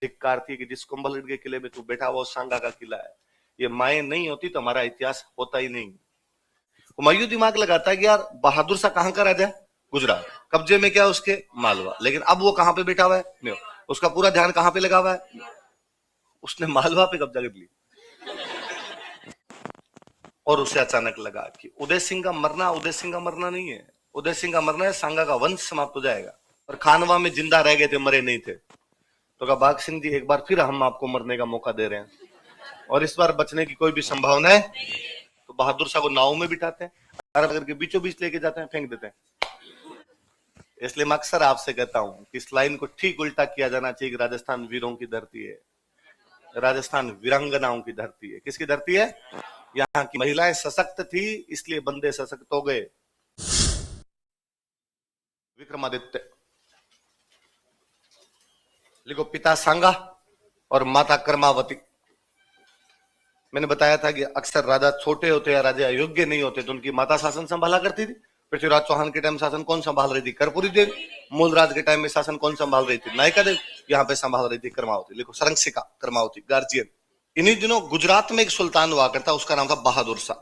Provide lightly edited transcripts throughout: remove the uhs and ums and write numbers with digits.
धिक्कार थी कि जिस कुंभलगढ़ के किले में तू बैठा हुआ सांगा का किला है, ये माए नहीं होती तो हमारा इतिहास होता ही नहीं। हुमायूं दिमाग लगाता है कि यार बहादुर शाह कहां का राजा है? गुजरात। कब्जे में क्या उसके? मालवा। लेकिन अब वो कहां पे बैठा हुआ है? उसका पूरा ध्यान कहां पे लगा हुआ है? उसने मालवा पे कब्जा कर लिया। और उसे अचानक लगा कि उदय सिंह का मरना नहीं है, उदय सिंह का मरना है, सांगा का वंश समाप्त हो जाएगा। और खानवा में जिंदा रह गए थे, मरे नहीं थे। तो कहा बाघ सिंह जी एक बार फिर हम आपको मरने का मौका दे रहे हैं, और इस बार बचने की कोई भी संभावना है? तो बहादुर शाह को नाव में बिठाते हैं, अरब सागर के बीचों बीच लेके जाते हैं, फेंक देते हैं। इसलिए मैं अक्सर आपसे कहता हूं कि इस लाइन को ठीक उल्टा किया जाना चाहिए कि राजस्थान वीरों की धरती है, राजस्थान वीरांगनाओं की धरती है। किसकी धरती है? यहाँ की महिलाएं सशक्त थी, इसलिए बंदे सशक्त हो गए। विक्रमादित्य लिखो, पिता सांगा और माता कर्मावती। मैंने बताया था कि अक्सर राजा छोटे होते या राजा योग्य नहीं होते तो उनकी माता शासन संभाला करती थी। पृथ्वीराज चौहान के टाइम शासन कौन संभाल रही थी? कर्पूरी देवी। मूलराज के टाइम में शासन कौन संभाल रही थी? नायिका देवी। यहाँ पे संभाल रही थी कर्मावती। लिखो, संरक्षिका कर्मावती, गार्जियन। इन्हीं दिनों गुजरात में एक सुल्तान हुआ करता, उसका नाम था बहादुर शाह।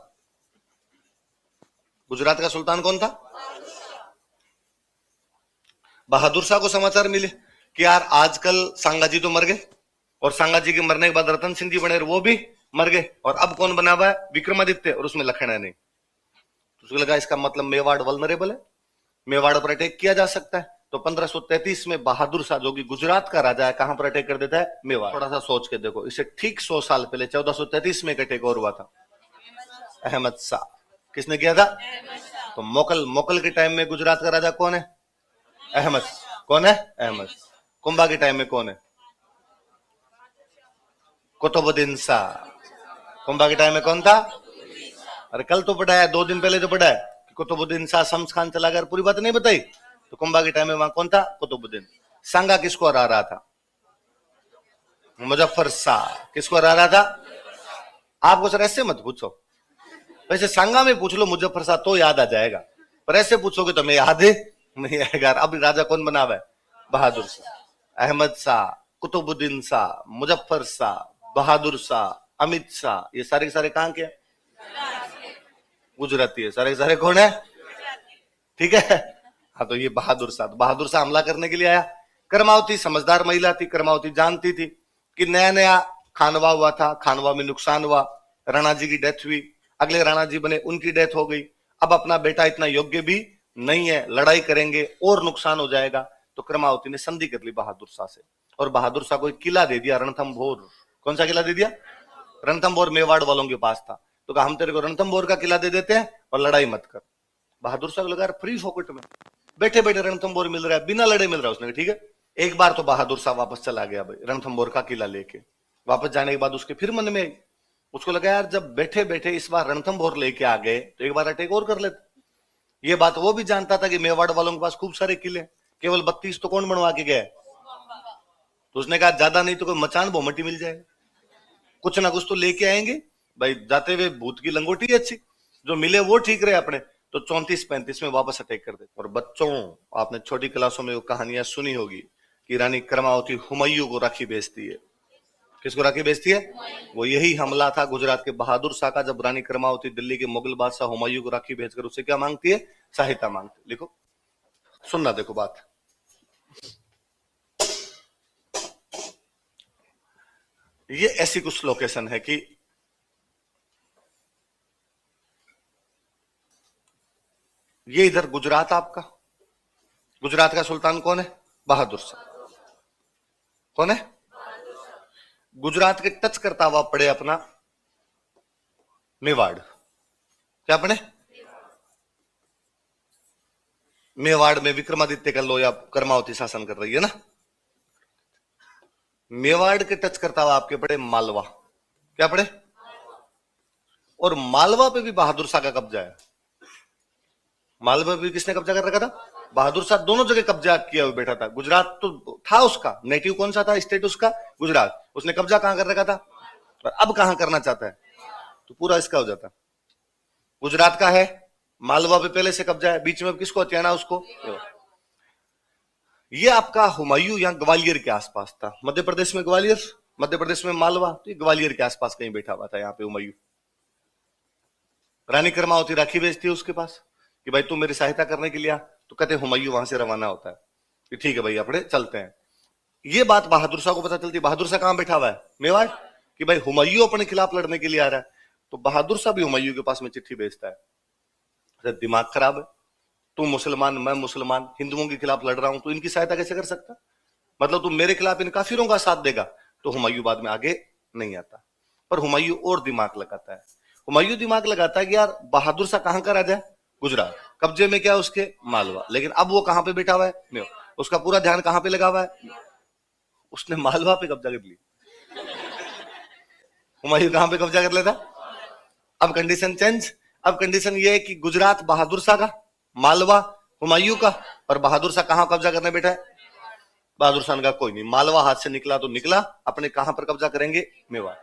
गुजरात का सुल्तान कौन था? बहादुर शाह को समाचार मिले कि यार आजकल सांगा जी तो मर गए, और सांगा जी के मरने के बाद रतन सिंह जी बने, वो भी मर गए, और अब कौन बना हुआ है? विक्रमादित्य, और उसमें लखन है नहीं। तो उसको लगा इसका मतलब मेवाड़ वल्नरेबल है, मेवाड़ पर अटैक किया जा सकता है। तो 1533 में बहादुर शाह जो कि गुजरात का राजा है, कहां पर अटैक कर देता है? मेवाड़। थोड़ा सा सोच के देखो, इसे ठीक 100 साल पहले 1433 में एक अटैक और हुआ था, अहमद शाह। किसने किया था? तो मोकल के टाइम में गुजरात का राजा कौन है? अहमद। कौन है? अहमद। कुंभा के टाइम में कौन है? कुतुबुद्दीन शाह। कुंभा के टाइम में कौन था? अरे कल तो पढ़ा है, 2 दिन पहले तो पढ़ा है कि कुतुबुद्दीन शाह शम्स खान चला गया, पूरी बात नहीं बताई। तो कुंभा के टाइम में वहां कौन था? कुतुबुद्दीन। सांगा किसको हरा रहा था? मुजफ्फर शाह। किसको हरा रहा था? आपको सर ऐसे मत पूछो, वैसे सांगा में पूछ लो मुजफ्फर शाह तो याद आ जाएगा, पर ऐसे पूछोगे तो मैं याद है नहीं आएगा। अब राजा कौन बना हुआ है? बहादुर शाह, अहमद शाह, कुतुबुद्दीन शाह, मुजफ्फर शाह, बहादुर शाह, अमित शाह, ये सारे के सारे कहां के? गुजराती है। सारे के सारे कौन है? ठीक है। हाँ, तो ये बहादुर शाह हमला करने के लिए आया। कर्मावती समझदार महिला थी, कर्मावती जानती थी कि नया नया खानवा हुआ था, खानवा में नुकसान हुआ, राणा जी की डेथ हुई, अगले राणा जी बने, उनकी डेथ हो गई। अब अपना बेटा इतना योग्य भी नहीं है, लड़ाई करेंगे और नुकसान हो जाएगा। तो कर्मावती ने संधि कर ली बहादुर शाह से, और बहादुर शाह को एक किला दे दिया, रणथंभौर। कौन सा किला दे दिया? रणथंभौर मेवाड़ वालों के पास था। तो कहा हम तेरे को रणथंभौर का किला दे देते हैं और लड़ाई मत कर। बहादुर शाह को लगा फ्री फोकट में बैठे बैठे रणथंभौर मिल रहा है, बिना लड़े मिल रहा है। उसने ठीक है। एक बार तो बहादुर शाह वापस चला गया भाई, रणथंभौर का किला लेके। वापस जाने के बाद उसके फिर मन में उसको लगा यार जब बैठे बैठे इस बार रणथंभौर लेके आ गए तो एक बार अटैक और कर लेते। ये बात वो भी जानता था कि मेवाड़ वालों के पास खूब सारे किले, केवल 32 तो कौन बनवा के गया? तो उसने कहा ज्यादा नहीं तो कोई मचान बोमटी मिल जाए, कुछ ना कुछ तो लेके आएंगे भाई, जाते हुए भूत की लंगोटी अच्छी, जो मिले वो ठीक रहे अपने। तो 34-35 में वापस अटैक कर देते। और बच्चों, आपने छोटी क्लासों में वो कहानियां सुनी होगी कि रानी कर्मावती हुमायूं को राखी भेजती है। किसको राखी भेजती है? वो यही हमला था गुजरात के बहादुर शाह का, जब रानी कर्मावती दिल्ली के मुगल बादशाह हुमायूं को राखी भेजकर उससे क्या मांगती है? सहायता मांगती है। लिखो, सुनना, देखो बात। ये ऐसी कुछ लोकेशन है कि ये इधर गुजरात आपका, गुजरात का सुल्तान कौन है? बहादुर शाह। कौन है? गुजरात के टच करता हुआ पड़े अपना मेवाड़। क्या पड़े? मेवाड़ में विक्रमादित्य का लोया कर्मावती शासन कर रही है ना। मेवाड़ के टच करता हुआ आपके पड़े मालवा। क्या पड़े? और मालवा पे भी बहादुर शाह का कब्जा है। मालवा पे भी किसने कब्जा कर रखा था? बहादुर शाह दोनों जगह कब्जा किया हुआ बैठा था। गुजरात तो था उसका, नेटिव कौन सा था स्टेट उसका? गुजरात। उसने कब्जा कहां कर रखा था? पर अब कहां करना चाहता है? तो पूरा इसका हो जाता। गुजरात का है, मालवा पे पहले से कब्जा है, बीच में किसको हथियाना? उसको। ये आपका हुमायूं यहाँ ग्वालियर के आसपास था, मध्य प्रदेश में ग्वालियर, मध्य प्रदेश में मालवा, तो ये ग्वालियर के आसपास कहीं बैठा हुआ था यहाँ पे हुमायूं। रानी कर्मावती राखी भेजती है उसके पास कि भाई तू मेरी सहायता करने के लिए आ, तो कहते हुमायूं वहां से रवाना होता है कि ठीक है भाई अपने चलते हैं। ये बात बहादुर शाह को पता चलती है। बहादुर शाह कहां बैठा हुआ है? मेवाड़। कि भाई हुमायूं अपने खिलाफ लड़ने के लिए आ रहा है, तो बहादुर शाह भी हुमायूं के पास में चिट्ठी भेजता है, अरे दिमाग खराब है, तू मुसलमान मैं मुसलमान हिंदुओं के खिलाफ लड़ रहा हूं, तो इनकी सहायता कैसे कर सकता? मतलब तुम मेरे खिलाफ इन काफिरों का साथ देगा? तो हुमायूं बाद में आगे नहीं आता, पर हुमायूं और दिमाग लगाता है। हुमायूं दिमाग लगाता है कि यार बहादुर शाह कहां का राजा है? गुजरात। कब्जे में क्या उसके? मालवा। लेकिन अब वो कहां पे बैठा हुआ है? मेवाड़। उसका पूरा ध्यान कहां पे लगा हुआ है? उसने मालवा पे कब्जा कर लिया। हुमायूं कहां पे कब्जा कर लेता? अब कंडीशन चेंज। अब कंडीशन ये है कि गुजरात बहादुर शाह का, मालवा हुमायूं का, और बहादुर शाह कहां कब्जा करने बैठा है? बहादुर शाह का कोई नहीं, मालवा हाथ से निकला तो निकला, अपने कहां पर कब्जा करेंगे? मेवाड़।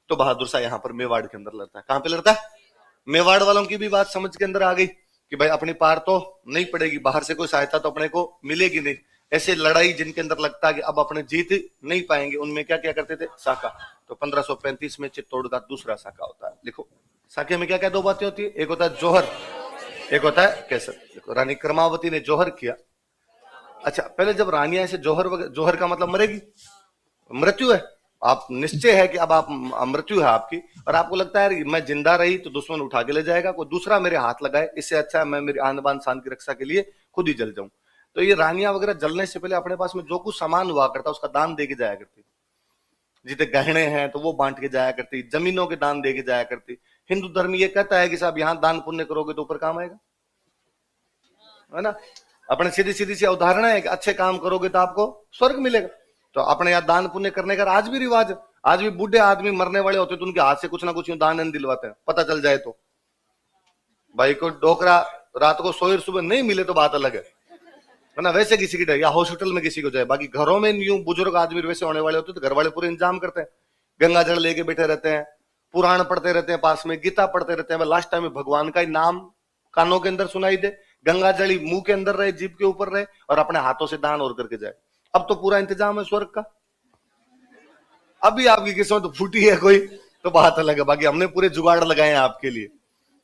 तो बहादुर शाह यहां पर मेवाड़ के अंदर लड़ता है। कहां पे लड़ता है? मेवाड़ वालों की भी बात समझ के अंदर आ गई कि भाई अपनी पार तो नहीं पड़ेगी, बाहर से कोई सहायता तो अपने को मिलेगी नहीं। ऐसे लड़ाई जिनके अंदर लगता है कि अब अपने जीत नहीं पाएंगे, उनमें क्या क्या करते थे? साका। तो 1535 में चित्तौड़ का दूसरा साका होता है। लिखो साके में क्या क्या दो बातें होती है, एक होता है जौहर, एक होता है केसर। देखो रानी कर्मावती ने जौहर किया। अच्छा पहले जब रानियां ऐसे जौहर, जौहर का मतलब मरेगी, मृत्यु है, आप निश्चय है कि अब आप मृत्यु है आपकी, और आपको लगता है मैं जिंदा रही तो दुश्मन उठा के ले जाएगा, कोई दूसरा मेरे हाथ लगाए, इससे अच्छा है मैं मेरी आन बान शान की रक्षा के लिए खुद ही जल जाऊं। तो ये रानियां वगैरह जलने से पहले अपने पास में जो कुछ सामान हुआ करता उसका दान दे के जाया करती। जितने गहने हैं तो वो बांट के जाया करती, जमीनों के दान दे के जाया करती। हिंदू धर्म ये कहता है कि साहब यहाँ दान पुण्य करोगे तो ऊपर काम आएगा, है ना। अपने सीधी सीधी सी उदाहरण है कि अच्छे काम करोगे तो आपको स्वर्ग मिलेगा। तो अपने यहाँ दान पुण्य करने का आज भी रिवाज है। आज भी बूढ़े आदमी मरने वाले होते तो उनके हाथ से कुछ ना कुछ दान दिलवाते हैं, पता चल जाए तो। भाई को डोकरा रात को सोए सुबह नहीं मिले तो बात अलग है ना, वैसे किसी की या हॉस्पिटल में किसी को जाए। बाकी घरों में यूं बुजुर्ग आदमी वैसे होने वाले होते तो घर वाले पूरे इंतजाम करते हैं, गंगा जल लेके बैठे रहते हैं, पुराण पढ़ते रहते हैं, पास में गीता पढ़ते रहते हैं, लास्ट टाइम में भगवान का ही नाम कानों के अंदर सुनाई दे, गंगा जली मुंह के अंदर रहे, जीभ के ऊपर रहे, और अपने हाथों से दान और करके जाए। अब तो पूरा इंतजाम है स्वर्ग का। अभी आपकी किस्मत फूटी है कोई तो बात अलग है, बाकी हमने पूरे जुगाड़ लगाए हैं आपके लिए।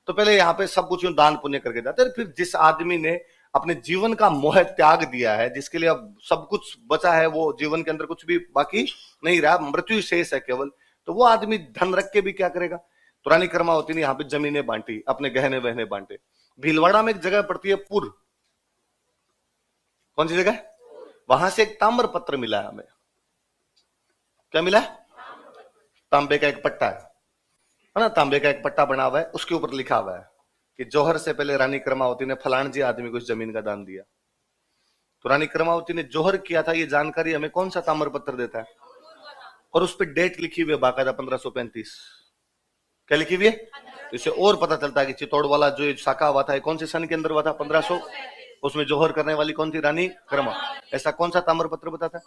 तो पहले यहाँ पे सब कुछ दान पुण्य करके जाते हैं। फिर जिस आदमी ने अपने जीवन का मोह त्याग दिया है, जिसके लिए अब सब कुछ बचा है, वो जीवन के अंदर कुछ भी बाकी नहीं रहा, मृत्यु शेष है केवल, तो वो आदमी धन रख के भी क्या करेगा। तो रानी कर्मावती ने यहाँ पे जमीनें बांटी, अपने गहने वहने बांटे। भीलवाड़ा में एक जगह पड़ती है पुर, कौन सी जगह? वहां से एक ताम्र पत्र मिला है हमें। क्या मिला? तांबे का एक पट्टा है ना, तांबे का एक पट्टा बना हुआ है, उसके ऊपर लिखा हुआ है कि जौहर से पहले रानी कर्मावती ने फलान जी आदमी को इस जमीन का दान दिया। तो रानी कर्मावती ने जौहर किया था, ये जानकारी हमें कौन सा ताम्र पत्र देता है? और उस पर डेट लिखी हुई है बाकायदा 1535। क्या लिखी हुई है? तो इससे और पता चलता है कि चित्तौड़ वाला जो साका हुआ था कौन से सन के अंदर हुआ था? 1500। उसमें जौहर करने वाली कौन थी? रानी कर्मा। ऐसा कौन सा ताम्र पत्र बताता है?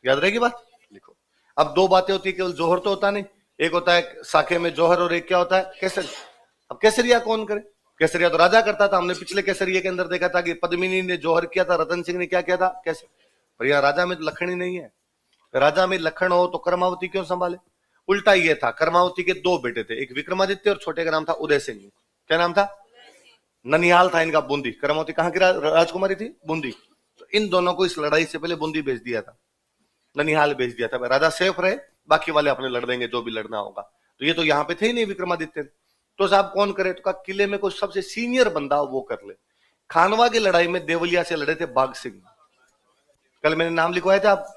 याद रहेगी बात, लिखो। अब दो बातें होती है, केवल जौहर तो होता नहीं, एक होता है साके में जौहर और एक क्या होता है? केसर। अब केसरिया कौन करे? केसरिया तो राजा करता था, हमने पिछले केसरिया के अंदर देखा था कि पद्मिनी ने जौहर किया था, रतन सिंह ने क्या किया था? केसर। पर यह राजा में तो लखन ही नहीं है। राजा में लखन हो तो कर्मावती क्यों संभाले? उल्टा ये था, कर्मावती के दो बेटे थे, एक विक्रमादित्य और छोटे का नाम था उदय सिंह। क्या नाम था? ननिहाल था इनका बूंदी। कर्मावती कहां की राजकुमारी थी? बूंदी। तो इन दोनों को इस लड़ाई से पहले बूंदी भेज दिया था, ननिहाल भेज दिया था, राजा सेफ रहे, बाकी वाले अपने लड़ देंगे जो भी लड़ना होगा। तो ये तो यहाँ पे थे ही नहीं विक्रमादित्य, तो साहब कौन करे? तो कहा किले में कोई सबसे सीनियर बंदा वो कर ले। खानवा की लड़ाई में देवलिया से लड़े थे बाघ सिंह, कल मैंने नाम लिखवाया था आप,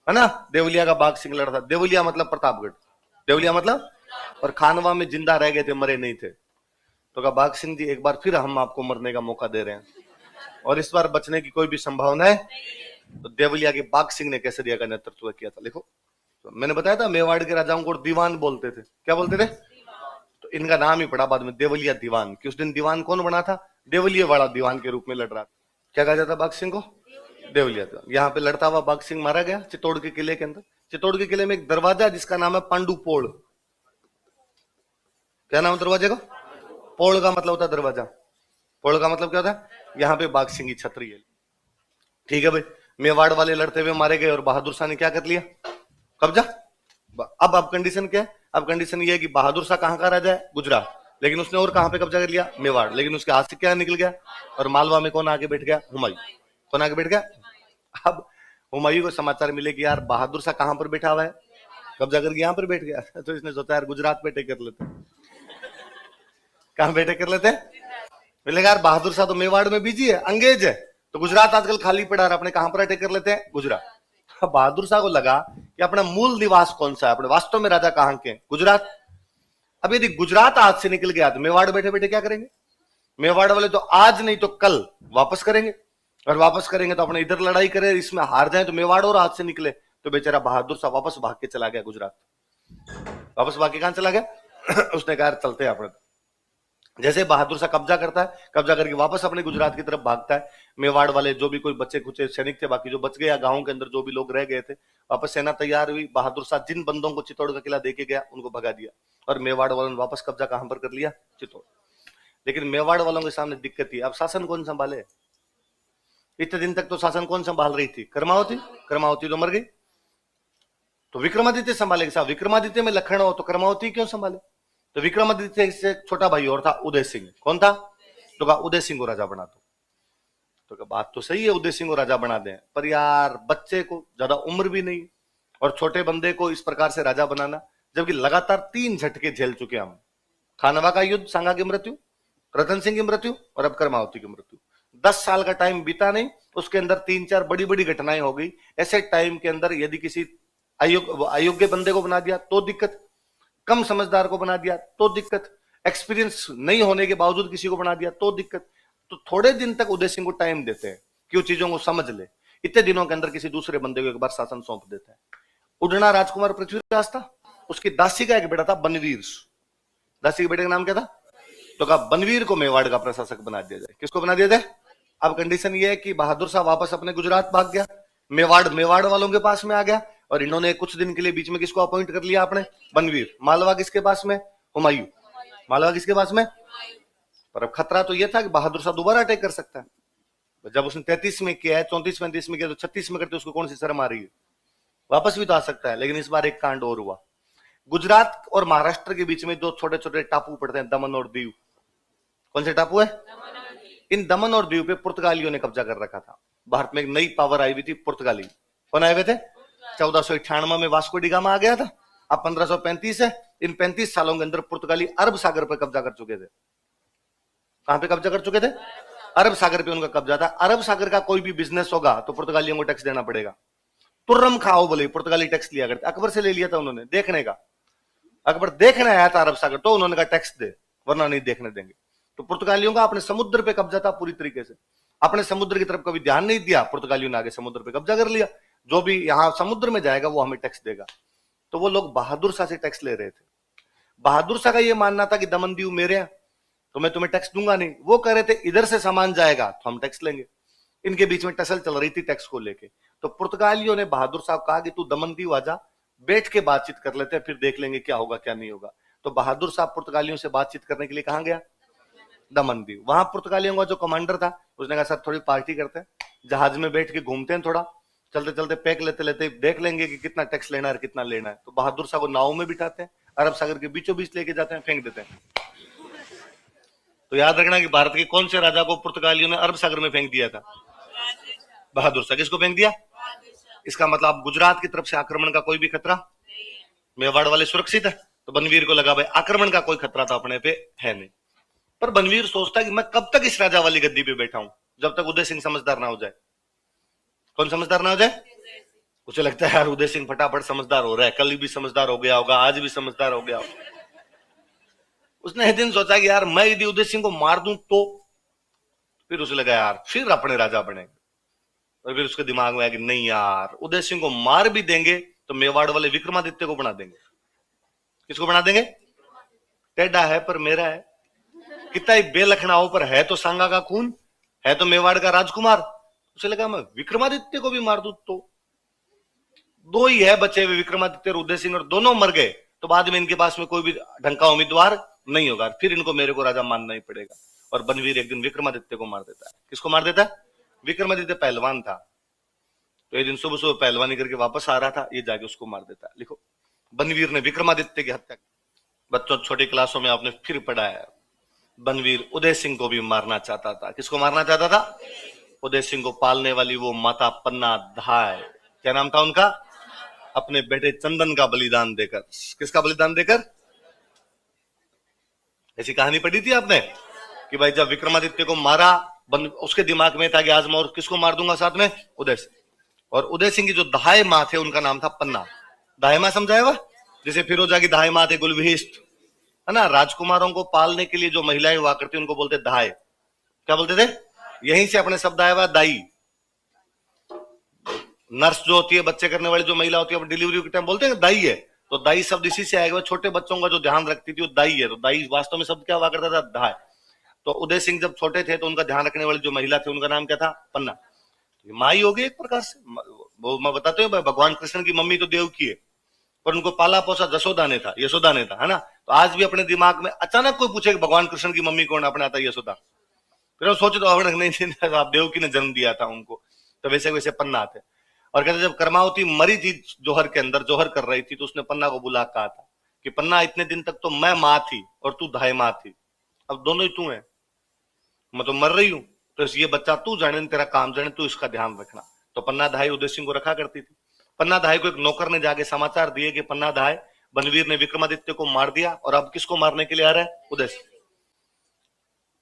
है ना। देवलिया का बाघ सिंह लड़ा था। देवलिया मतलब प्रतापगढ़, देवलिया मतलब, और खानवा में जिंदा रह गए थे, मरे नहीं थे। तो कहा बाघ सिंह जी एक बार फिर हम आपको मरने का मौका दे रहे हैं, और इस बार बचने की कोई भी संभावना है। तो देवलिया के बाघ सिंह ने केसरिया का नेतृत्व किया था। लिखो, तो मैंने बताया था मेवाड़ के राजाओं को दीवान बोलते थे। क्या बोलते थे? तो इनका नाम ही पड़ा बाद में देवलिया दीवान, कि उस दिन दीवान कौन बना था? देवलिया वाला दीवान के रूप में लड़ रहा था। क्या कहा जाता बाघ सिंह को? देवलिया दीवान। यहाँ पे लड़ता हुआ बाघ सिंह मारा गया चित्तौड़ के किले के अंदर। चित्तौड़ के किले में एक दरवाजा जिसका नाम है पांडु पोड़। क्या नाम है दरवाजे का? पोड़ का मतलब होता है दरवाजा, पोड़ का मतलब क्या होता है? यहाँ पे बाघ सिंह की छतरी है। ठीक है भाई, मेवाड़ वाले लड़ते हुए मारे गए और बहादुर शाह ने क्या कर लिया? कब्जा। अब कंडीशन क्या है? अब कंडीशन ये है कि बहादुर शाह कहां का राजा है? गुजरात। लेकिन उसने और कहां पे कब्जा कर लिया? मेवाड़। लेकिन उसके हाथ से क्या निकल गया? और मालवा में कौन आगे बैठ गया? हुमायूं। कौन आगे बैठ गया? अब हुमायूं को समाचार मिले कि यार बहादुर शाह कहां पर बैठा हुआ है? कब्जा करके यहां पर बैठ गया। तो इसने सोचा यार गुजरात पे टेक कर लेते। कहां बैठे कर लेते? बोले यार बहादुर शाह तो मेवाड़ में बिजी है, अंग्रेज है, तो गुजरात आजकल खाली पड़ा है, अपने कहां पर अटैक कर लेते हैं? गुजरात। बहादुर शाह को लगा कि अपना मूल निवास कौन सा है, अपने वास्तव में राजा कहां के? गुजरात। अब यदि गुजरात आज से निकल गया तो मेवाड़ बैठे बैठे क्या करेंगे? मेवाड़ वाले तो आज नहीं तो कल वापस करेंगे, और वापस करेंगे तो अपने इधर लड़ाई करे, इसमें हार जाए तो मेवाड़ और हाथ से निकले। तो बेचारा बहादुर शाह वापस भाग के चला गया गुजरात। वापस भाग के कहां चला गया? उसने कहा चलते हैं अपने। जैसे बहादुर शाह कब्जा करता है, कब्जा करके वापस अपने गुजरात की तरफ भागता है, मेवाड़ वाले जो भी कोई बच्चे कुछ सैनिक थे, बाकी जो बच गए, गांव के अंदर जो भी लोग रह गए थे, वापस सेना तैयार हुई। बहादुर शाह जिन बंदों को चित्तौड़ का किला देके गया उनको भगा दिया, और मेवाड़ वालों ने वापस कब्जा कहां पर कर लिया? चित्तौड़। लेकिन मेवाड़ वालों के सामने दिक्कत थी, अब शासन कौन संभाले? इतने दिन तक तो शासन कौन संभाल रही थी? कर्मावती। कर्मावती तो मर गई, तो विक्रमादित्य संभालेगा। साहब विक्रमादित्य में लखन हो तो कर्मावती क्यों संभाले? तो विक्रमादित्य से छोटा भाई और था, उदय सिंह। कौन था? तो कहा उदय सिंह को राजा बना दो। तो कहा बात तो सही है, उदय सिंह को राजा बना दें, पर यार बच्चे को ज्यादा उम्र भी नहीं, और छोटे बंदे को इस प्रकार से राजा बनाना, जबकि लगातार 3 झटके झेल चुके हम। खानवा का युद्ध, सांगा की मृत्यु, रतन सिंह की मृत्यु, और अब कर्मावती की मृत्यु। 10 साल का टाइम बीता नहीं, उसके अंदर 3-4 बड़ी बड़ी घटनाएं हो गई। ऐसे टाइम के अंदर यदि किसी अयोग्य बंदे को बना दिया तो दिक्कत, कम समझदार को बना दिया तो दिक्कत, एक्सपीरियंस नहीं होने के बावजूद किसी को बना दिया तो दिक्कत। तो थोड़े दिन तक उदय सिंह को टाइम देते हैं कि वो चीजों को समझ ले। इतने दिनों के अंदर किसी दूसरे बंदे को एक बार शासन सौंप देता है। उड़ना राजकुमार पृथ्वीराज था, उसकी दासी का एक बेटा था बनवीर। दासी के बेटे का नाम क्या था? तो कहा बनवीर को मेवाड़ का प्रशासक बना दिया जाए। किसको बना दिया जाए? अब कंडीशन ये है कि बहादुर शाह वापस अपने गुजरात भाग गया, मेवाड़ वालों के पास में आ गया, और इन्होंने कुछ दिन के लिए बीच में किसको अपॉइंट कर लिया आपने? बनवीर। मालवा किसके पास में? हुमायूं। मालवा किसके पास में? पर अब खतरा तो यह था कि बहादुर शाह दोबारा अटैक कर सकता है। जब उसने 33 में किया है, 34-35 में किया, तो 36 में करते उसको कौन सी शर्म आ रही है? वापस भी तो आ सकता है। लेकिन इस बार एक कांड और हुआ। गुजरात और महाराष्ट्र के बीच में दो छोटे छोटे टापू पड़ते हैं, दमन और दीव। कौन से टापू है? इन दमन और दीव पे पुर्तगालियों ने कब्जा कर रखा था। भारत में एक नई पावर आई हुई थी, पुर्तगाली। कौन आए हुए थे? 1498 में वास्को डी गामा आ गया था, अब 1535 है। इन 35 सालों के अंदर पुर्तगाली अरब सागर पर कब्जा कर चुके थे। कहां पे कब्जा कर चुके थे? अरब सागर पे उनका कब्जा था। अरब सागर का कोई भी बिजनेस होगा तो पुर्तगालियों को टैक्स देना पड़ेगा। तुर्रम खाओ बोले, पुर्तगाली टैक्स लिया करते। अकबर से ले लिया था उन्होंने, देखने का। अकबर देखने आया था अरब सागर, तो उन्होंने कहा टैक्स दे, वरना नहीं देखने देंगे। तो पुर्तगालियों का अपने समुद्र पे कब्जा था पूरी तरीके से। अपने समुद्र की तरफ कभी ध्यान नहीं दिया, पुर्तगालियों ने आगे समुद्र पे कब्जा कर लिया। जो भी यहां समुद्र में जाएगा वो हमें टैक्स देगा। तो वो लोग बहादुर शाह से टैक्स ले रहे थे। बहादुर शाह का ये मानना था कि दमन दीव मेरे हैं, तो मैं तुम्हें टैक्स दूंगा नहीं। वो कह रहे थे इधर से सामान जाएगा तो हम टैक्स लेंगे। इनके बीच में टसल चल रही थी टैक्स को लेके। तो पुर्तगालियों ने बहादुर साहब कहा कि तू दमन दीव आजा, बैठ के बातचीत कर लेते हैं, फिर देख लेंगे क्या होगा क्या नहीं होगा। तो बहादुर साहब पुर्तगालियों से बातचीत करने के लिए कहां गया? दमन दीव। वहां पुर्तगालियों का जो कमांडर था उसने कहा सर थोड़ी पार्टी करते हैं, जहाज में बैठ के घूमते हैं, थोड़ा चलते चलते पैक लेते लेते देख लेंगे कि कितना टैक्स लेना है कितना लेना है। तो बहादुर साहब को नाव में बिठाते हैं, अरब सागर के बीचों बीच लेके जाते हैं, फेंक देते हैं। तो याद रखना कि भारत के कौन से राजा को पुर्तगालियों ने अरब सागर में फेंक दिया था? बहादुर शाह। किसको फेंक दिया? इसका मतलब गुजरात की तरफ से आक्रमण का कोई भी खतरा, मेवाड़ वाले सुरक्षित है। तो बनवीर को लगा भाई आक्रमण का कोई खतरा तो अपने पे है नहीं। पर बनवीर सोचता कि मैं कब तक इस राजा वाली गद्दी पे बैठा हूं, जब तक उदय सिंह समझदार ना हो जाए। कौन समझदार ना हो जाए? उसे लगता है यार उदय सिंह फटाफट समझदार हो रहा है, कल भी समझदार हो गया होगा, आज भी समझदार हो गया होगा। उसने एक दिन सोचा कि यार मैं यदि उदय सिंह को मार दूं तो, फिर उसे लगा यार फिर अपने राजा बनेंगे। और फिर उसके दिमाग में आया कि नहीं यार, उदय सिंह को मार भी देंगे तो मेवाड़ वाले विक्रमादित्य को बना देंगे। किसको बना देंगे? टेढ़ा है पर मेरा है, कितना ही बेलखनाओं पर है तो सांगा का खून, है तो मेवाड़ का राजकुमार। उसे लगा मैं विक्रमादित्य को भी मार दूं तो, दो ही है बचे हुए, विक्रमादित्य और उदय सिंह, और दोनों मर गए तो बाद में इनके पास में कोई भी ढंग का उम्मीदवार नहीं होगा, फिर इनको मेरे को राजा मानना ही पड़ेगा। और बनवीर एक दिन विक्रमादित्य को मार देता है। किसको मार देता है? विक्रमादित्य पहलवान था, तो एक दिन सुबह सुबह पहलवानी करके वापस आ रहा था, ये जाके उसको मार देता है। लिखो, बनवीर ने विक्रमादित्य की हत्या। बच्चों छोटी क्लासों में आपने फिर पढ़ा है, बनवीर उदय सिंह को भी मारना चाहता था। किसको मारना चाहता था? उदय सिंह को पालने वाली वो माता पन्ना धाय, क्या नाम था उनका? अपने बेटे चंदन का बलिदान देकर। किसका बलिदान देकर? ऐसी कहानी पढ़ी थी आपने कि भाई जब विक्रमादित्य को मारा, उसके दिमाग में था कि आज मैं और किसको मार दूंगा साथ में? उदय सिंह। और उदय सिंह की जो दहाई माँ थे उनका नाम था पन्ना। दाई माँ समझाया हुआ, जैसे फिरोजा की दाई माँ थे गुलविहिष्ट, है ना। राजकुमारों को पालने के लिए जो महिलाएं हुआ करती उनको बोलते दाई। क्या बोलते थे? यहीं से अपने शब्द आया हुआ दाई। नर्स जो होती है, बच्चे करने वाली जो महिला होती है, डिलीवरी के टाइम बोलते हैं दाई है, तो दाई शब्द इसी से आएगा। छोटे बच्चों का जो ध्यान रखती थी वो दाई है, तो दाई वास्तव में शब्द क्या हुआ करता था? दाई। तो उदय सिंह जब छोटे थे तो उनका ध्यान रखने वाली जो महिला थी उनका नाम क्या था? पन्ना। माई होगी एक प्रकार से। वो मैं बताते हूँ, भगवान कृष्ण की मम्मी तो देवकी है, पर उनको पाला पोसा जसोदा ने था, यशोदा ने था, है ना। तो आज भी अपने दिमाग में अचानक कोई पूछे कि भगवान कृष्ण की मम्मी कौन, अपने आता यशोदा, फिर हम सोचे तो नहीं, आप देवकी ने जन्म दिया था उनको। तो वैसे वैसे पन्ना आते। और कहते जब कर्मावती मरी थी जोहर के अंदर, जोहर कर रही थी, तो उसने पन्ना को बुला कहा था कि पन्ना इतने दिन तक तो मैं माँ थी और तू धाई माँ थी, अब दोनों ही तू है, मैं तो मर रही हूं, तो ये बच्चा तू जाने, तेरा काम जाने, तू इसका ध्यान रखना। तो पन्ना धाई उदय सिंह को रखा करती थी। पन्ना धाई को एक नौकर ने जाके समाचार दिए कि पन्ना धाई, बनवीर ने विक्रमादित्य को मार दिया और अब किसको मारने के लिए आ रहा है? उदय सिंह।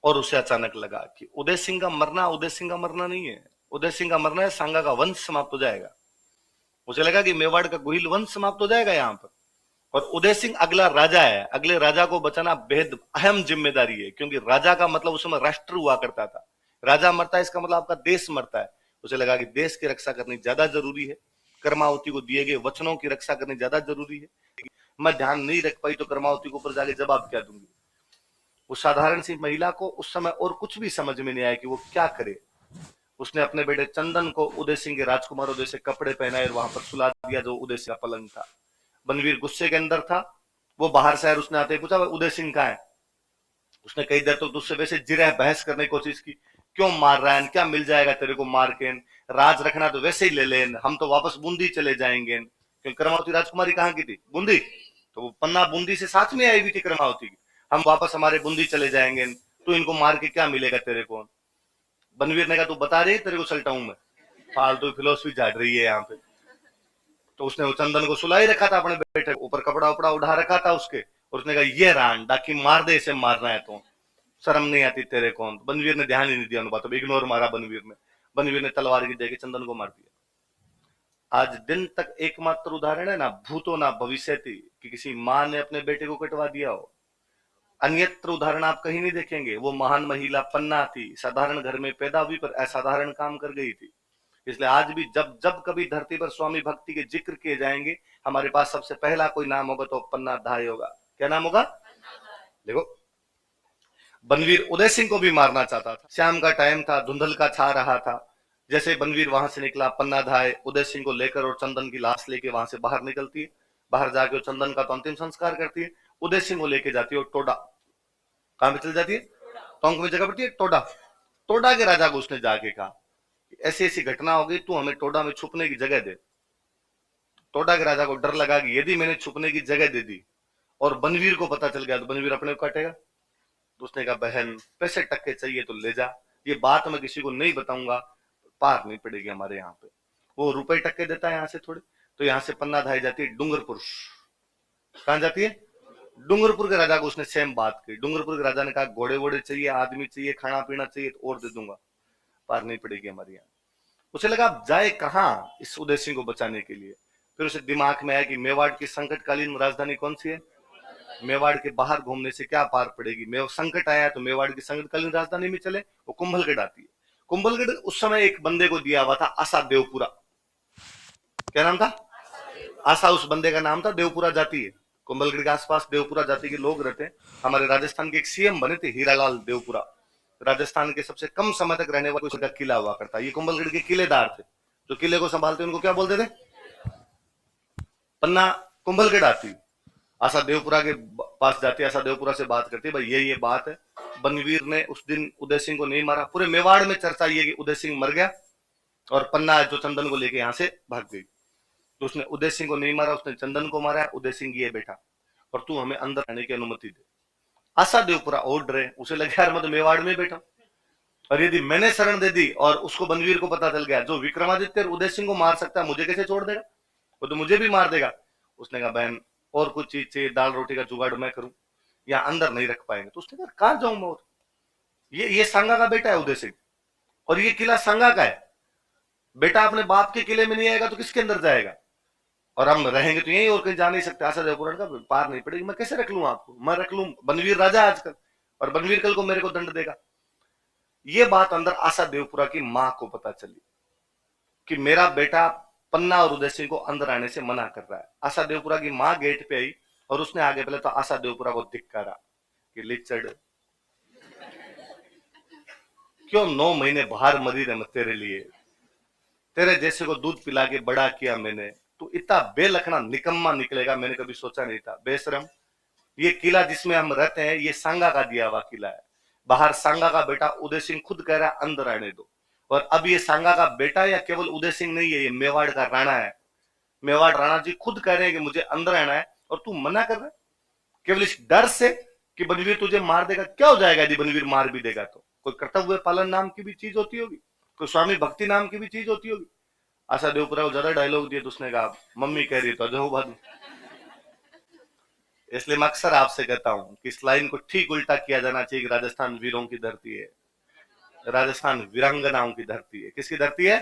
और उसे अचानक लगा कि उदय सिंह का मरना नहीं है, उदय सिंह का मरना है, सांगा का वंश समाप्त हो जाएगा। उसे लगा कि मेवाड़ का गुहिल वंश समाप्त हो जाएगा यहाँ पर, और उदय सिंह अगला राजा है, अगले राजा को बचाना बेहद अहम जिम्मेदारी है, क्योंकि राजा का मतलब उस समय राष्ट्र हुआ करता था। राजा मरता है इसका मतलब आपका देश मरता है। उसे लगा कि देश की रक्षा करनी ज्यादा जरूरी है, कर्मावती को दिए गए वचनों की रक्षा करनी ज्यादा जरूरी है। मैं ध्यान नहीं रख पाई तो कर्मावती को ऊपर जाके जवाब क्या दूंगी। उस साधारण सी महिला को उस समय और कुछ भी समझ में नहीं आया कि वो क्या करे। उसने अपने बेटे चंदन को उदय सिंह के राजकुमारों जैसे कपड़े पहनाए और वहां पर सुला दिया जो उदय सिंह का पलंग था। बनवीर गुस्से के अंदर था, वो बाहर से आया, उसने आते ही पूछा उदय सिंह कहाँ है। उसने कई देर तो उससे वैसे जिरह बहस करने की कोशिश की, क्यों मार रहा है, क्या मिल जाएगा तेरे को मार के, राज रखना तो वैसे ही ले ले, हम तो वापस बूंदी चले जाएंगे। क्योंकि कर्मावती राजकुमारी कहाँ की थी? बूंदी। तो वो पन्ना बूंदी से साथ में आई हुई थी कर्मावती की, हम वापस हमारे बूंदी चले जाएंगे, तू इनको मार के क्या मिलेगा तेरे को। बनवीर ने कहा तू बता रही तेरे को सल्टाऊं मैं, फालतू फिलोसफी झाड़ रही है यहाँ पे। तो उसने वो चंदन को सुला ही रखा था अपने बेटे, ऊपर कपड़ा उपड़ा उठा रखा था उसके, और उसने कहा ये रान डाकी मार दे, इसे मारना है तो शर्म नहीं आती तेरे को। बनवीर ने ध्यान ही नहीं दिया उन बातों, इग्नोर मारा बनवीर ने तलवार की देके चंदन को मार दिया। आज दिन तक एकमात्र उदाहरण है ना भूतो ना भविष्य थी कि किसी माँ ने अपने बेटे को कटवा दिया हो। अन्यत्र उदाहरण आप कहीं नहीं देखेंगे। वो महान महिला पन्ना थी, साधारण घर में पैदा हुई पर असाधारण काम कर गई थी। इसलिए आज भी जब जब कभी धरती पर स्वामी भक्ति के जिक्र किए जाएंगे, हमारे पास सबसे पहला कोई नाम होगा तो पन्ना धाय होगा। क्या नाम होगा? देखो, बनवीर उदय सिंह को भी मारना चाहता था। शाम का टाइम था, धुंधल का छा रहा था। जैसे बनवीर वहां से निकला, पन्ना धाय उदय सिंह को लेकर और चंदन की लाश लेके वहां से बाहर निकलती है। बाहर जाके चंदन का तो अंतिम संस्कार करती है, उदय सिंह को लेके जाती है और टोडा, कहां पे चल जाती है? टोंक में जगह पड़ती है टोडा। टोडा के राजा को उसने जाके कहा ऐसी ऐसी घटना हो गई, तू हमें टोडा में छुपने की जगह दे। टोडा के राजा को डर लगा कि यदि मैंने छुपने की जगह दे दी और बनवीर को पता चल गया तो बनवीर अपने को काटेगा। तो उसने कहा बहन पैसे टक्के चाहिए तो ले जा, ये बात मैं किसी को नहीं बताऊंगा, पार नहीं पड़ेगी हमारे यहाँ पे। वो रुपए टक्के देता है यहाँ से थोड़े, तो यहाँ से पन्ना धाई जाती है डूंगरपुर। कहां जाती है? डूंगरपुर के राजा को उसने सेम बात की। डूंगरपुर के राजा ने कहा घोड़े वोड़े चाहिए, आदमी चाहिए, खाना पीना चाहिए तो और दे दूंगा, पार नहीं पड़ेगी हमारे यहाँ। उसे लगा आप जाए कहां इस उदय सिंह को बचाने के लिए। फिर उसे दिमाग में आया कि मेवाड़ की संकटकालीन राजधानी कौन सी है? मेवाड़ के बाहर घूमने से क्या पार पड़ेगी। संकट आया तो मेवाड़ की संकटकालीन राजधानी में चले, वो कुंभलगढ़ आती है। कुंभलगढ़ उस समय एक बंदे को दिया हुआ था, आशा देवपुरा। क्या नाम था? आशा उस बंदे का नाम था। देवपुरा जाति है, कुंभलगढ़ के आसपास देवपुरा जाति के लोग रहते हैं। हमारे राजस्थान के एक सीएम बने थे हीरालाल देवपुरा, राजस्थान के सबसे कम समय तक रहने वाले उसका किला हुआ करता। ये कुंभलगढ़ के किलेदार थे, जो किले को संभालते उनको क्या बोलते थे? पन्ना कुंभलगढ़ आती, आशा देवपुरा के पास जाती, आशा देवपुरा से बात करती, भाई ये बात है, बनवीर ने उस दिन उदय सिंह को नहीं मारा। पूरे मेवाड़ में चर्चा ये कि उदय सिंह मर गया, और पन्ना जो चंदन को लेके यहां से भाग गई। तो उसने उदय सिंह को नहीं मारा, उसने चंदन को मारा। उदय सिंह ये बेटा, और तू हमें अंदर आने की अनुमति दे। आशा देवपुरा और डरे, उसे लगे यार मैं तो मेवाड़ में बैठा, और यदि मैंने शरण दे दी और उसको बनवीर को पता चल गया जो विक्रमादित्य और उदय सिंह को मार सकता है, मुझे कैसे छोड़ देगा, वो तो मुझे भी मार देगा। उसने कहा बहन और कुछ चीज चाहिए, दाल रोटी का जुगाड़ मैं करूं, या अंदर नहीं रख पाएंगे। तो उसने कहा कहां जाऊं मैं, और ये सांगा का बेटा है उदय सिंह, और ये किला सांगा का है। बेटा अपने बाप के किले में नहीं आएगा तो किसके अंदर जाएगा, और हम रहेंगे तो यही, और कहीं जा नहीं सकते। आशा देवपुराण का पार नहीं पड़ेगी, मैं कैसे रख लूं आपको, मैं रख लूं बनवीर राजा आजकल, और बनवीर कल को मेरे को दंड देगा। ये बात अंदर आशा देवपुरा की मां को पता चली कि मेरा बेटा पन्ना और उदय सिंह को अंदर आने से मना कर रहा है। आशा देवपुरा की मां गेट पे आई, और उसने आगे पहले तो आशा देवपुरा को धिक्कारा कि लिचड़, क्यों 9 महीने बाहर मरी रहे तेरे लिए, तेरे जैसे को दूध पिला के बड़ा किया मैंने, तू इतना बेलखना निकम्मा निकलेगा मैंने कभी सोचा नहीं था। बेशरम, ये किला जिसमें हम रहते हैं ये सांगा का दिया हुआ किला है। बाहर सांगा का बेटा उदय सिंह खुद कह रहा है अंदर आने दो, और अब ये सांगा का बेटा या केवल उदय सिंह नहीं है, ये मेवाड़ का राणा है। मेवाड़ राणा जी खुद कह रहे हैं कि मुझे अंदर आना है, और तू मना कर रहा है केवल इस डर से कि बनवीर तुझे मार देगा। क्या हो जाएगा यदि बनवीर मार भी देगा तो, कोई कर्तव्य पालन नाम की भी चीज होती होगी, कोई स्वामी भक्ति नाम की भी चीज होती होगी। आशा देवपुरा को ज्यादा डायलॉग दिए तो उसने कहा मम्मी कह रही तो अजो बाद। इसलिए मैं अक्सर आपसे कहता हूं कि इस लाइन को ठीक उल्टा किया जाना चाहिए कि राजस्थान वीरों की धरती है, राजस्थान वीरांगनाओं की धरती है। किसकी धरती है?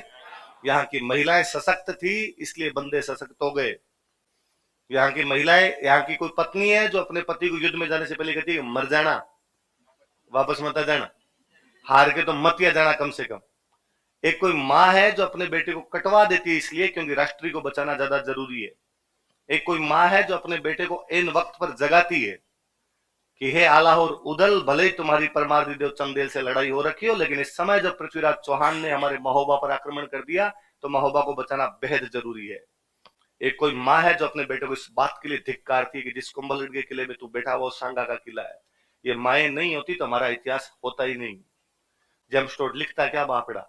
यहाँ की महिलाएं सशक्त थी इसलिए बंदे सशक्त हो गए। यहाँ की महिलाएं, यहाँ की कोई पत्नी है जो अपने पति को युद्ध में जाने से पहले कहती है मर जाना, वापस मत आ जाना, हार के तो मत या जाना कम से कम। एक कोई माँ है जो अपने बेटे को कटवा देती है इसलिए क्योंकि राष्ट्र को बचाना ज्यादा जरूरी है। एक कोई माँ है जो अपने बेटे को इन वक्त पर जगाती है कि हे आलाहोर उदल, भले ही तुम्हारी परमार देव चंदेल से लड़ाई हो रखी हो, लेकिन इस समय जब पृथ्वीराज चौहान ने हमारे महोबा पर आक्रमण कर दिया तो महोबा को बचाना बेहद जरूरी है। एक कोई माँ है जो अपने बेटे को इस बात के लिए धिक्कारती है कि जिस कुंभलगढ़ के किले में तू बैठा वो सांगा का किला है। ये माएं नहीं होती तो हमारा इतिहास होता ही नहीं। जेम्स टोड लिखता क्या बापड़ा,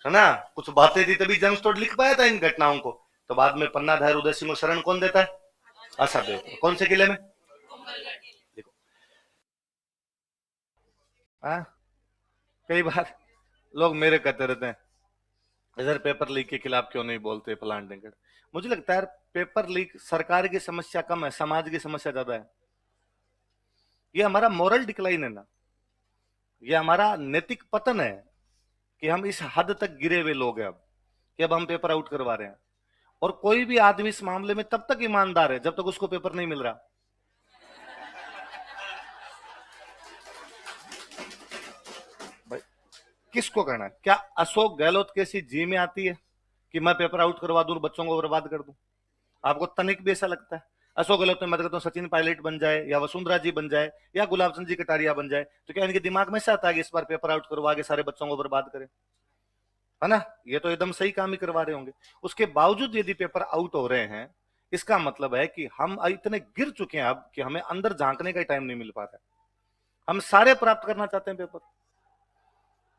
है ना, कुछ बातें थी तभी जेम्स टोड लिख पाया था इन घटनाओं को। तो बाद में पन्ना धार उदय सिंह को शरण कौन देता है? आशा देव। कौन से किले में? देखो कई बार लोग मेरे कहते रहते हैं इधर पेपर लीक के खिलाफ क्यों नहीं बोलते फलान ढिंगड़। मुझे लगता है पेपर लीक सरकार की समस्या कम है, समाज की समस्या ज्यादा है। ये हमारा मोरल डिक्लाइन है ना, ये हमारा नैतिक पतन है कि हम इस हद तक गिरे हुए लोग हैं अब कि अब हम पेपर आउट करवा रहे हैं। और कोई भी आदमी इस मामले में तब तक ईमानदार है जब तक उसको पेपर नहीं मिल रहा। भाई किसको करना है? क्या अशोक गहलोत कैसी जी में आती है कि मैं पेपर आउट करवा दूं, बच्चों को बर्बाद कर दूं? आपको तनिक भी ऐसा लगता है? अशोक गहलोत में मैं कहता हूं सचिन पायलट बन जाए या वसुंधरा जी बन जाए या गुलाब चंद जी कटारिया बन जाए तो क्या इनके दिमाग में से आता है कि इस बार पेपर आउट करवा के सारे बच्चों को बर्बाद करें? है ना, ये तो एकदम सही काम ही करवा रहे होंगे। उसके बावजूद यदि पेपर आउट हो रहे हैं इसका मतलब है कि हम इतने गिर चुके हैं अब कि हमें अंदर झांकने का टाइम नहीं मिल पा रहा है। हम सारे प्राप्त करना चाहते हैं पेपर।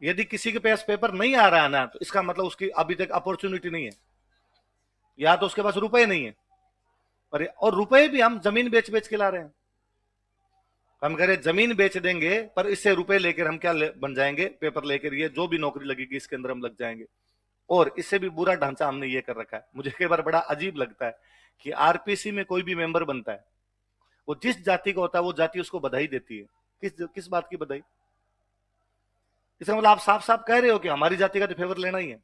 यदि किसी के पास पेपर नहीं आ रहा है ना तो इसका मतलब उसकी अभी तक अपॉर्चुनिटी नहीं है, या तो उसके पास रुपए नहीं है। और रुपए भी हम जमीन बेच बेच के ला रहे हैं। हम कह रहे जमीन बेच देंगे पर इससे रुपए लेकर हम क्या बन जाएंगे, पेपर लेकर ये जो भी नौकरी लगेगी इसके अंदर हम लग जाएंगे। और इससे भी बुरा ढांचा हमने ये कर रखा है। मुझे कई बार बड़ा अजीब लगता है कि आरपीसी में कोई भी मेंबर बनता है वो जिस जाति का होता है वो जाति उसको बधाई देती है। किस किस बात की बधाई? इसका मतलब आप साफ साफ कह रहे हो कि हमारी जाति का तो फेवर लेना ही है।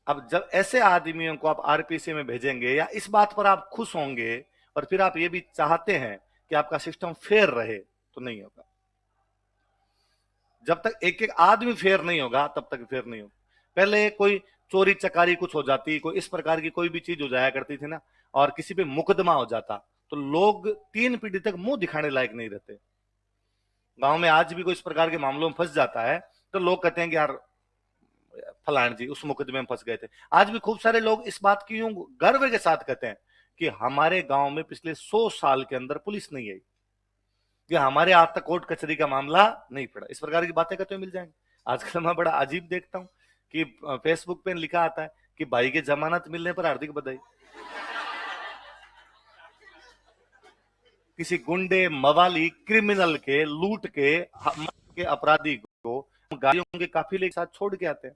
अब जब ऐसे आदमियों को आप आरपीसी में भेजेंगे या इस बात पर आप खुश होंगे और फिर आप ये भी चाहते हैं कि आपका सिस्टम फेयर रहे तो नहीं होगा। जब तक एक एक आदमी फेयर नहीं होगा तब तक फेयर नहीं होगा। पहले कोई चोरी चकारी कुछ हो जाती, कोई इस प्रकार की कोई भी चीज हो जाया करती थी ना, और किसी पे मुकदमा हो जाता तो लोग 3 पीढ़ी तक मुंह दिखाने लायक नहीं रहते। गांव में आज भी कोई इस प्रकार के मामलों में फंस जाता है तो लोग कहते हैं कि यार फलान जी उस मुकदमे में फंस गए थे। आज भी खूब सारे लोग इस बात की यूं गर्व के साथ कहते हैं कि हमारे गांव में पिछले 100 साल के अंदर पुलिस नहीं आई, कि हमारे आज तक कोर्ट कचहरी का मामला नहीं पड़ा। इस प्रकार की बातें कहते हुए मिल जाएंगे। आजकल मैं बड़ा अजीब देखता हूँ कि फेसबुक पे लिखा आता है कि भाई के जमानत मिलने पर हार्दिक बधाई। किसी गुंडे, मवाली, क्रिमिनल के, लूट के, के अपराधी को गाड़ियों के काफिले के साथ छोड़ के आते हैं।